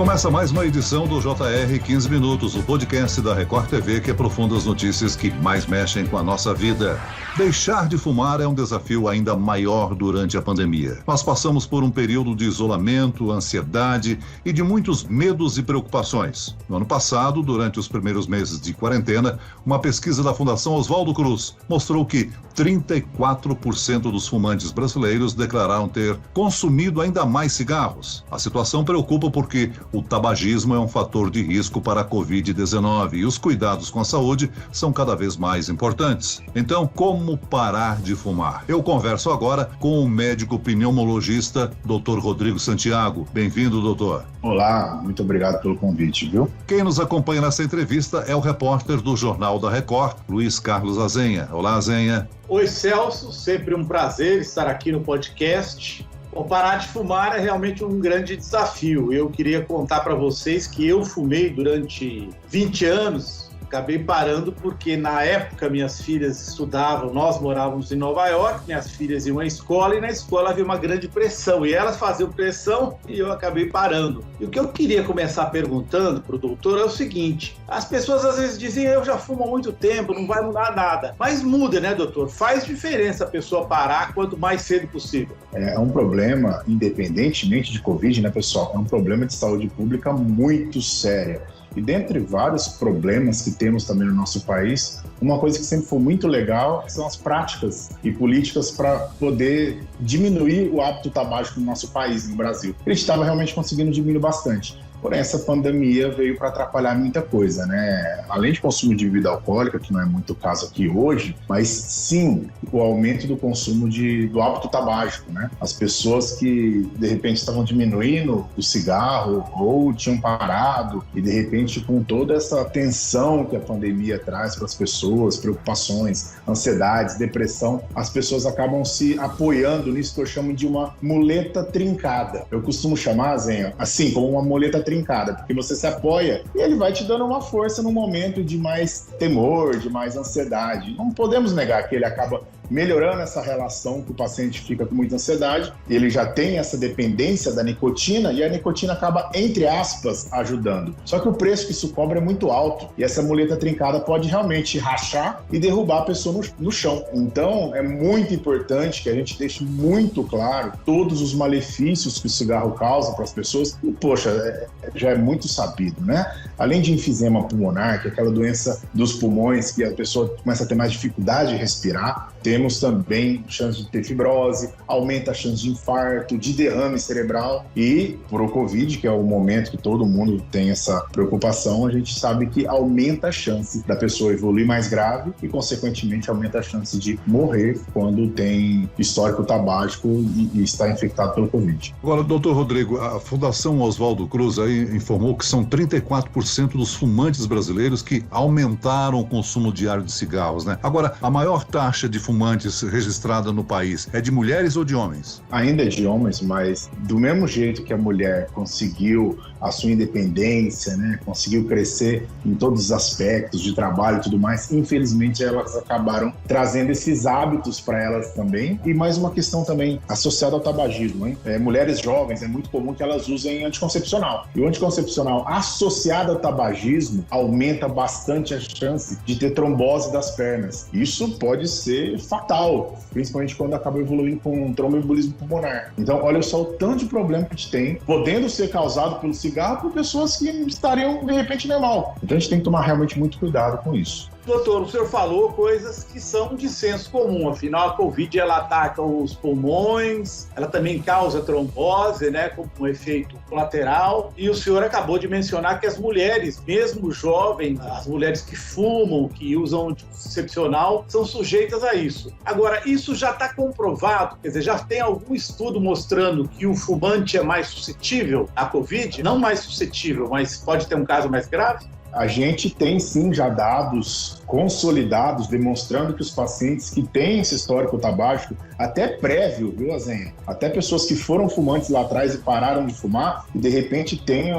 Começa mais uma edição do JR 15 Minutos, o podcast da Record TV que aprofunda as notícias que mais mexem com a nossa vida. Deixar de fumar é um desafio ainda maior durante a pandemia. Nós passamos por um período de isolamento, ansiedade e de muitos medos e preocupações. No ano passado, durante os primeiros meses de quarentena, uma pesquisa da Fundação Oswaldo Cruz mostrou que 34% dos fumantes brasileiros declararam ter consumido ainda mais cigarros. A situação preocupa porque o tabagismo é um fator de risco para a Covid-19 e os cuidados com a saúde são cada vez mais importantes. Então, como parar de fumar? Eu converso agora com o médico pneumologista, Dr. Rodrigo Santiago. Bem-vindo, doutor. Olá, muito obrigado pelo convite, viu? Quem nos acompanha nessa entrevista é o repórter do Jornal da Record, Luiz Carlos Azenha. Olá, Azenha. Oi, Celso. Sempre um prazer estar aqui no podcast. Bom, parar de fumar é realmente um grande desafio. Eu queria contar para vocês que eu fumei durante 20 anos. Acabei parando porque, na época, minhas filhas estudavam, nós morávamos em Nova York, minhas filhas iam à escola e na escola havia uma grande pressão. E elas faziam pressão e eu acabei parando. E o que eu queria começar perguntando para o doutor é o seguinte: as pessoas às vezes dizem, eu já fumo há muito tempo, não vai mudar nada. Mas muda, né, doutor? Faz diferença a pessoa parar quanto mais cedo possível. É um problema, independentemente de Covid, né, pessoal? É um problema de saúde pública muito sério. E dentre vários problemas que temos também no nosso país, uma coisa que sempre foi muito legal são as práticas e políticas para poder diminuir o hábito tabágico no nosso país, no Brasil. Ele estava realmente conseguindo diminuir bastante. Porém, essa pandemia veio para atrapalhar muita coisa, né? Além de consumo de bebida alcoólica, que não é muito o caso aqui hoje, mas sim o aumento do consumo do hábito tabágico, né? As pessoas que, de repente, estavam diminuindo o cigarro ou tinham parado e, de repente, com toda essa tensão que a pandemia traz para as pessoas, preocupações, ansiedades, depressão, as pessoas acabam se apoiando nisso que eu chamo de uma muleta trincada. Eu costumo chamar, Zenha, assim, como uma muleta trincada, porque você se apoia e ele vai te dando uma força no momento de mais temor, de mais ansiedade. Não podemos negar que ele acaba melhorando essa relação que o paciente fica com muita ansiedade, ele já tem essa dependência da nicotina e a nicotina acaba, entre aspas, ajudando. Só que o preço que isso cobra é muito alto e essa muleta trincada pode realmente rachar e derrubar a pessoa no chão. Então, é muito importante que a gente deixe muito claro todos os malefícios que o cigarro causa para as pessoas. E, poxa, já é muito sabido, né? Além de enfisema pulmonar, que é aquela doença dos pulmões que a pessoa começa a ter mais dificuldade de respirar, temos também chance de ter fibrose, aumenta a chance de infarto, de derrame cerebral e pro Covid, que é o momento que todo mundo tem essa preocupação, a gente sabe que aumenta a chance da pessoa evoluir mais grave e, consequentemente, aumenta a chance de morrer quando tem histórico tabágico e está infectado pelo Covid. Agora, doutor Rodrigo, a Fundação Oswaldo Cruz aí informou que são 34% dos fumantes brasileiros que aumentaram o consumo diário de cigarros, né? Agora, a maior taxa de fumantes registrada no país é de mulheres ou de homens? Ainda é de homens, mas do mesmo jeito que a mulher conseguiu a sua independência, né, conseguiu crescer em todos os aspectos de trabalho e tudo mais, infelizmente elas acabaram trazendo esses hábitos para elas também. E mais uma questão também associada ao tabagismo, hein? Mulheres jovens, é muito comum que elas usem anticoncepcional. E o anticoncepcional associado ao tabagismo aumenta bastante a chance de ter trombose das pernas. Isso pode ser fatal, principalmente quando acaba evoluindo com um tromboembolismo pulmonar. Então, olha só o tanto de problema que a gente tem, podendo ser causado pelo cigarro por pessoas que estariam, de repente, normal. Então, a gente tem que tomar realmente muito cuidado com isso. Doutor, o senhor falou coisas que são de senso comum, afinal a Covid ela ataca os pulmões, ela também causa trombose, né, como um efeito colateral, e o senhor acabou de mencionar que as mulheres, mesmo jovens, as mulheres que fumam, que usam anticoncepcional, são sujeitas a isso. Agora, isso já está comprovado, quer dizer, já tem algum estudo mostrando que o fumante é mais suscetível à Covid? Não mais suscetível, mas pode ter um caso mais grave? A gente tem sim já dados consolidados demonstrando que os pacientes que têm esse histórico tabágico, até prévio, viu, Azenha? Até pessoas que foram fumantes lá atrás e pararam de fumar e de repente têm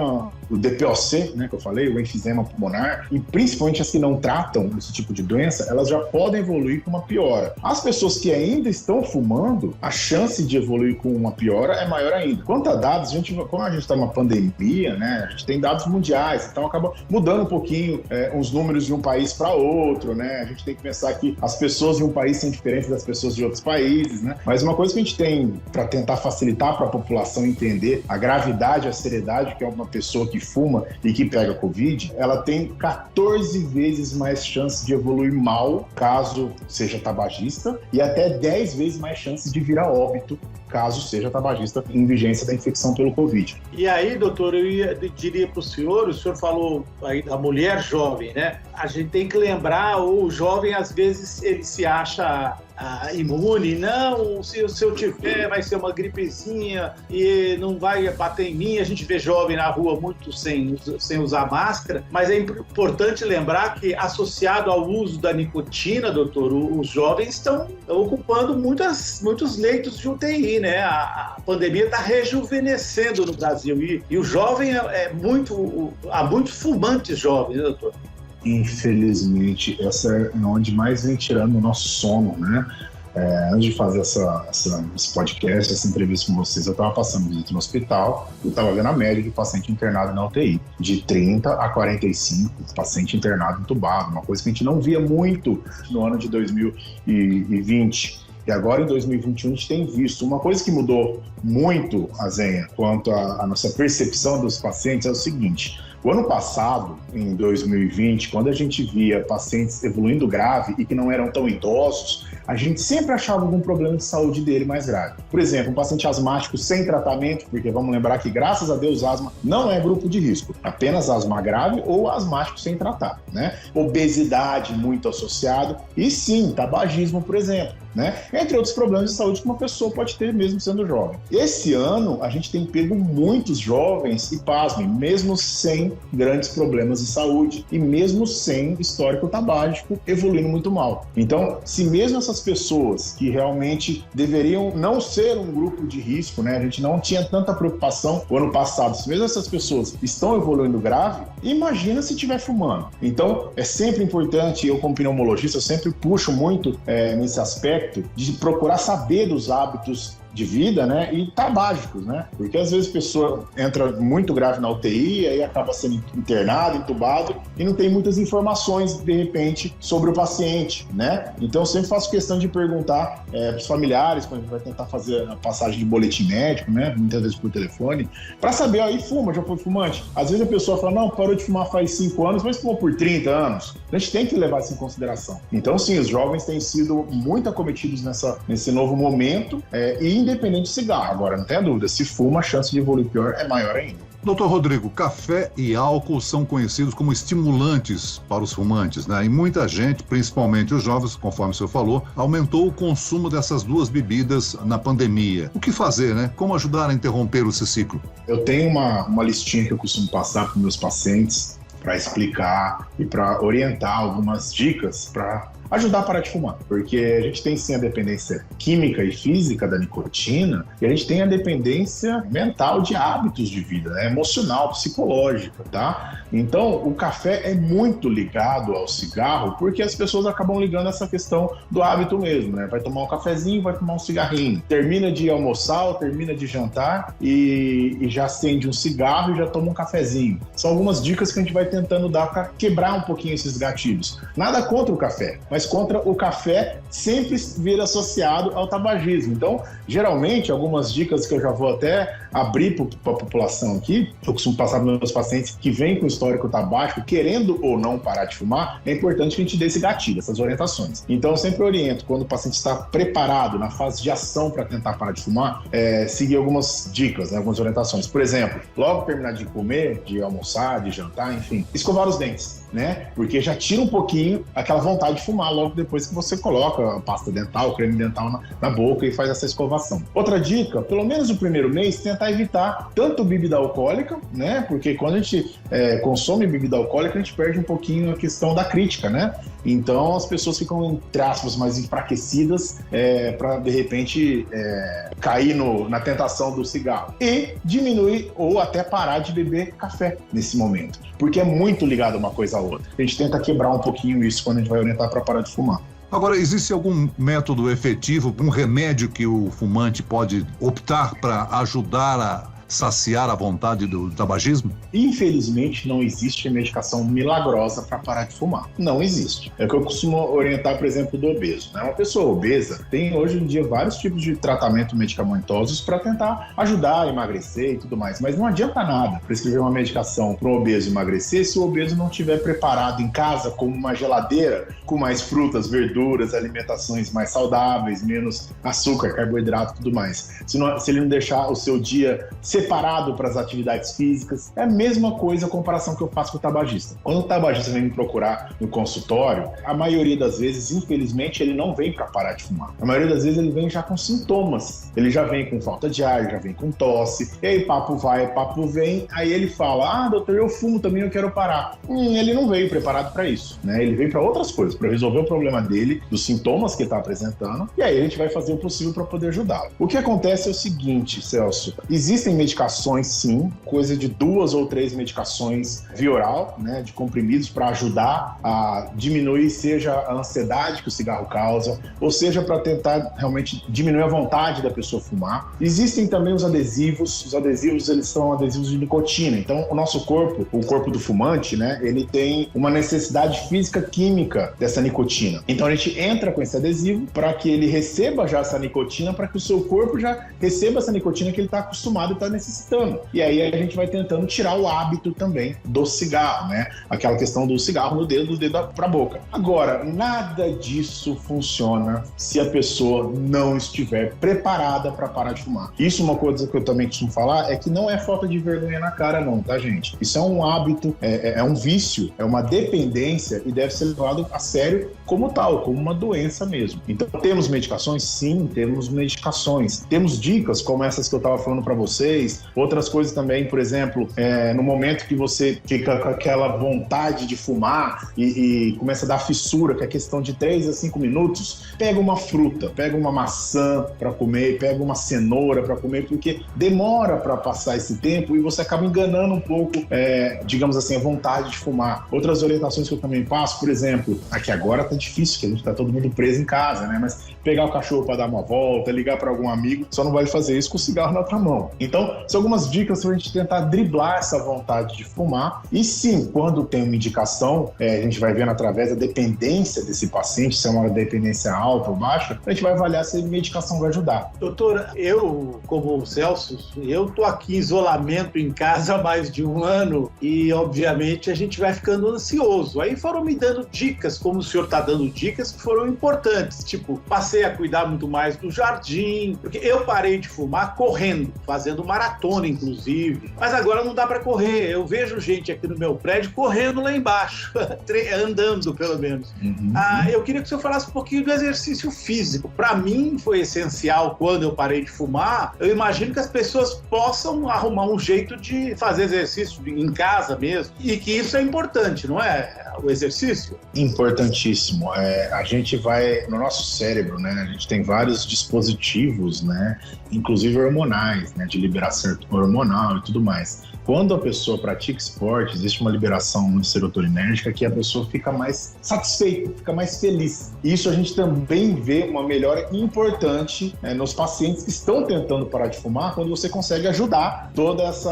o DPOC, né, que eu falei, o enfisema pulmonar, e principalmente as que não tratam esse tipo de doença, elas já podem evoluir com uma piora. As pessoas que ainda estão fumando, a chance de evoluir com uma piora é maior ainda. Quanto a dados, como a gente está numa pandemia, né, a gente tem dados mundiais, então acaba mudando um pouquinho os números de um país para outro, né? A gente tem que pensar que as pessoas de um país são diferentes das pessoas de outros países, né? Mas uma coisa que a gente tem para tentar facilitar para a população entender a gravidade, a seriedade que é uma pessoa que fuma e que pega Covid, ela tem 14 vezes mais chance de evoluir mal, caso seja tabagista, e até 10 vezes mais chances de vir a óbito, caso seja tabagista em vigência da infecção pelo Covid. E aí, doutor, eu diria para o senhor falou aí da mulher jovem, né? A gente tem que lembrar, o jovem às vezes ele se acha imune, não, se eu tiver vai ser uma gripezinha e não vai bater em mim. A gente vê jovem na rua muito sem usar máscara, mas é importante lembrar que associado ao uso da nicotina, doutor, os jovens estão ocupando muitos leitos de UTI, né? A pandemia está rejuvenescendo no Brasil e o jovem há muitos fumantes jovens, né, doutor? Infelizmente, essa é onde mais vem tirando o nosso sono, né? Antes de fazer esse podcast, essa entrevista com vocês, eu estava passando visita no hospital e estava vendo a média de paciente internado na UTI, de 30 a 45 paciente internado entubado, uma coisa que a gente não via muito no ano de 2020. E agora, em 2021, a gente tem visto. Uma coisa que mudou muito, Azenha, quanto à nossa percepção dos pacientes é o seguinte: o ano passado, em 2020, quando a gente via pacientes evoluindo grave e que não eram tão idosos, a gente sempre achava algum problema de saúde dele mais grave. Por exemplo, um paciente asmático sem tratamento, porque vamos lembrar que, graças a Deus, asma não é grupo de risco, apenas asma grave ou asmático sem tratar, né? Obesidade muito associado e sim, tabagismo, por exemplo, né? Entre outros problemas de saúde que uma pessoa pode ter mesmo sendo jovem. Esse ano, a gente tem pego muitos jovens e, pasmem, mesmo sem grandes problemas de saúde e mesmo sem histórico tabágico, evoluindo muito mal. Então, se mesmo essas pessoas que realmente deveriam não ser um grupo de risco, né? A gente não tinha tanta preocupação o ano passado, se mesmo essas pessoas estão evoluindo grave, imagina se estiver fumando. Então, é sempre importante, eu como pneumologista, eu sempre puxo muito nesse aspecto de procurar saber dos hábitos de vida, né, e tabágicos, né, porque às vezes a pessoa entra muito grave na UTI, aí acaba sendo internado, entubado, e não tem muitas informações, de repente, sobre o paciente, né, então eu sempre faço questão de perguntar para os familiares, quando a gente vai tentar fazer a passagem de boletim médico, né, muitas vezes por telefone, para saber, aí fuma, já foi fumante? Às vezes a pessoa fala, não, parou de fumar faz 5 anos, mas fumou por 30 anos. A gente tem que levar isso em consideração. Então, sim, os jovens têm sido muito acometidos nesse novo momento, e independente de cigarro. Agora, não tenha dúvida, se fuma, a chance de evoluir pior é maior ainda. Doutor Rodrigo, café e álcool são conhecidos como estimulantes para os fumantes, né? E muita gente, principalmente os jovens, conforme o senhor falou, aumentou o consumo dessas duas bebidas na pandemia. O que fazer, né? Como ajudar a interromper esse ciclo? Eu tenho uma listinha que eu costumo passar para os meus pacientes para explicar e para orientar algumas dicas para ajudar a parar de fumar, porque a gente tem sim a dependência química e física da nicotina e a gente tem a dependência mental de hábitos de vida, né? Emocional, psicológica, tá? Então, o café é muito ligado ao cigarro porque as pessoas acabam ligando essa questão do hábito mesmo, né? Vai tomar um cafezinho, vai fumar um cigarrinho, termina de almoçar ou termina de jantar e já acende um cigarro e já toma um cafezinho. São algumas dicas que a gente vai tentando dar para quebrar um pouquinho esses gatilhos. Nada contra o café, mas contra o café sempre vir associado ao tabagismo. Então, geralmente, algumas dicas que eu já vou até abrir para a população aqui, eu costumo passar para os meus pacientes que vêm com histórico tabágico, querendo ou não parar de fumar, é importante que a gente dê esse gatilho, essas orientações. Então, eu sempre oriento, quando o paciente está preparado na fase de ação para tentar parar de fumar, seguir algumas dicas, né, algumas orientações. Por exemplo, logo terminar de comer, de almoçar, de jantar, enfim, escovar os dentes, né? Porque já tira um pouquinho aquela vontade de fumar logo depois que você coloca a pasta dental, creme dental na boca e faz essa escovação. Outra dica, pelo menos no primeiro mês, tentar evitar tanto bebida alcoólica, né? Porque quando a gente consome bebida alcoólica, a gente perde um pouquinho a questão da crítica, né? Então as pessoas ficam, entre aspas, mais enfraquecidas para de repente cair na tentação do cigarro e diminuir ou até parar de beber café nesse momento, porque é muito ligado uma coisa à outra. A gente tenta quebrar um pouquinho isso quando a gente vai orientar para parar de fumar. Agora, existe algum método efetivo, algum remédio que o fumante pode optar para ajudar a saciar a vontade do tabagismo? Infelizmente, não existe medicação milagrosa para parar de fumar. Não existe. É o que eu costumo orientar, por exemplo, do obeso, né? Uma pessoa obesa tem hoje em dia vários tipos de tratamento medicamentosos para tentar ajudar a emagrecer e tudo mais, mas não adianta nada prescrever uma medicação para o obeso emagrecer se o obeso não estiver preparado em casa com uma geladeira com mais frutas, verduras, alimentações mais saudáveis, menos açúcar, carboidrato e tudo mais. Se ele não deixar o seu dia separado para as atividades físicas. É a mesma coisa a comparação que eu faço com o tabagista. Quando o tabagista vem me procurar no consultório, a maioria das vezes, infelizmente, ele não vem para parar de fumar. A maioria das vezes ele vem já com sintomas. Ele já vem com falta de ar, já vem com tosse, e aí papo vai, papo vem, aí ele fala, doutor, eu fumo também, eu quero parar. Ele não veio preparado para isso, né? Ele veio para outras coisas, para resolver o problema dele, dos sintomas que ele está apresentando, e aí a gente vai fazer o possível para poder ajudá-lo. O que acontece é o seguinte, Celso, existem medicações, sim, coisa de 2 ou 3 medicações via oral, né, de comprimidos para ajudar a diminuir, seja a ansiedade que o cigarro causa, ou seja, para tentar realmente diminuir a vontade da pessoa fumar. Existem também os adesivos eles são adesivos de nicotina, então o nosso corpo, o corpo do fumante, né, ele tem uma necessidade física química dessa nicotina. Então a gente entra com esse adesivo para que ele receba já essa nicotina, para que o seu corpo já receba essa nicotina que ele está acostumado e está necessitando. E aí a gente vai tentando tirar o hábito também do cigarro, né? Aquela questão do cigarro no dedo, do dedo para a boca. Agora, nada disso funciona se a pessoa não estiver preparada para parar de fumar. Isso é uma coisa que eu também costumo falar, é que não é falta de vergonha na cara não, tá, gente? Isso é um hábito, é um vício, é uma dependência e deve ser levado a sério como tal, como uma doença mesmo. Então, temos medicações? Sim, temos medicações. Temos dicas como essas que eu estava falando para vocês, outras coisas também, por exemplo, no momento que você fica com aquela vontade de fumar e começa a dar fissura, que é questão de 3 a 5 minutos, pega uma fruta, pega uma maçã para comer, pega uma cenoura para comer, porque demora para passar esse tempo e você acaba enganando um pouco, digamos assim, a vontade de fumar. Outras orientações que eu também passo, por exemplo, aqui agora tá difícil, que a gente tá todo mundo preso em casa, né? Mas pegar o cachorro para dar uma volta, ligar para algum amigo, só não vale fazer isso com o cigarro na outra mão. Então, são algumas dicas para a gente tentar driblar essa vontade de fumar. E sim, quando tem uma indicação, a gente vai vendo através da dependência desse paciente, se é uma dependência alta ou baixa, a gente vai avaliar se a medicação vai ajudar. Doutora, eu, como o Celso, eu tô aqui em isolamento em casa há mais de 1 ano e, obviamente, a gente vai ficando ansioso. Aí foram me dando dicas, como o senhor está dando dicas que foram importantes, tipo, passei a cuidar muito mais do jardim, porque eu parei de fumar correndo, fazendo maratona, inclusive, mas agora não dá para correr. Eu vejo gente aqui no meu prédio correndo lá embaixo, andando pelo menos. Eu queria que o senhor falasse um pouquinho do exercício físico. Para mim foi essencial quando eu parei de fumar. Eu imagino que as pessoas possam arrumar um jeito de fazer exercício em casa mesmo, e que isso é importante, não é? O exercício? Importantíssimo. A gente vai no nosso cérebro, né? A gente tem vários dispositivos, né? Inclusive hormonais, né? De liberação hormonal e tudo mais. Quando a pessoa pratica esporte, existe uma liberação serotoninérgica que a pessoa fica mais satisfeita, fica mais feliz. Isso a gente também vê uma melhora importante nos pacientes que estão tentando parar de fumar, quando você consegue ajudar todas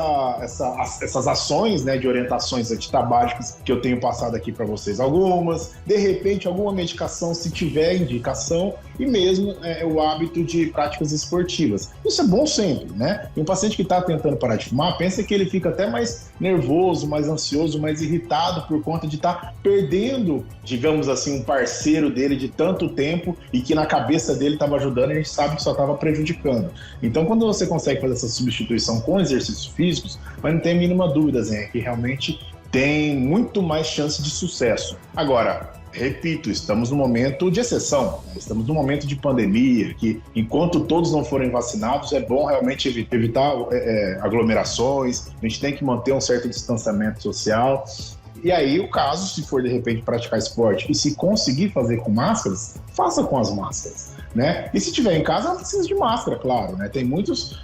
essas ações, né, de orientações antitabágicas que eu tenho passado aqui para vocês. Algumas, de repente, alguma medicação, se tiver indicação, e mesmo o hábito de práticas esportivas. Isso é bom sempre, né? E um paciente que está tentando parar de fumar, pensa que ele fica até mais nervoso, mais ansioso, mais irritado por conta de estar perdendo, digamos assim, um parceiro dele de tanto tempo e que na cabeça dele estava ajudando e a gente sabe que só estava prejudicando. Então, quando você consegue fazer essa substituição com exercícios físicos, mas não tem a mínima dúvida, Zé, que realmente tem muito mais chance de sucesso. Agora, repito, estamos num momento de exceção, né? Estamos num momento de pandemia, que enquanto todos não forem vacinados, é bom realmente evitar aglomerações, a gente tem que manter um certo distanciamento social E aí, o caso, se for de repente praticar esporte e se conseguir fazer com máscaras, faça com as máscaras, né? E se tiver em casa, não precisa de máscara, claro, né? Tem muitos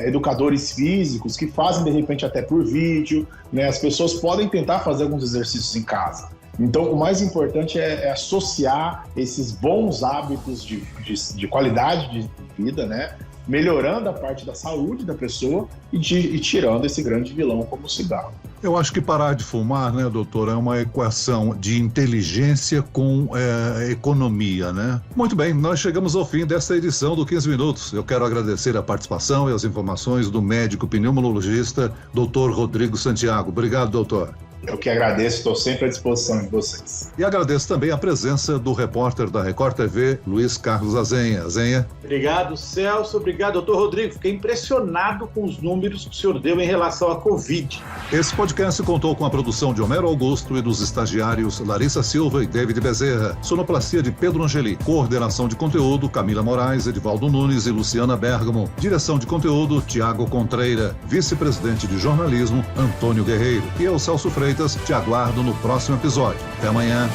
educadores físicos que fazem de repente até por vídeo, né? As pessoas podem tentar fazer alguns exercícios em casa. Então, o mais importante é associar esses bons hábitos de qualidade de vida, né? Melhorando a parte da saúde da pessoa e tirando esse grande vilão como o cigarro. Eu acho que parar de fumar, né, doutor, é uma equação de inteligência com economia, né? Muito bem, nós chegamos ao fim desta edição do 15 Minutos. Eu quero agradecer a participação e as informações do médico pneumologista, doutor Rodrigo Santiago. Obrigado, doutor. Eu que agradeço, estou sempre à disposição de vocês. E agradeço também a presença do repórter da Record TV, Luiz Carlos Azenha. Azenha. Obrigado, Celso. Obrigado, doutor Rodrigo. Fiquei impressionado com os números que o senhor deu em relação à Covid. Esse podcast contou com a produção de Homero Augusto e dos estagiários Larissa Silva e David Bezerra. Sonoplastia de Pedro Angeli. Coordenação de conteúdo, Camila Moraes, Edivaldo Nunes e Luciana Bergamo. Direção de conteúdo, Tiago Contreira. Vice-presidente de jornalismo, Antônio Guerreiro. E eu, Celso Freitas, te aguardo no próximo episódio. Até amanhã.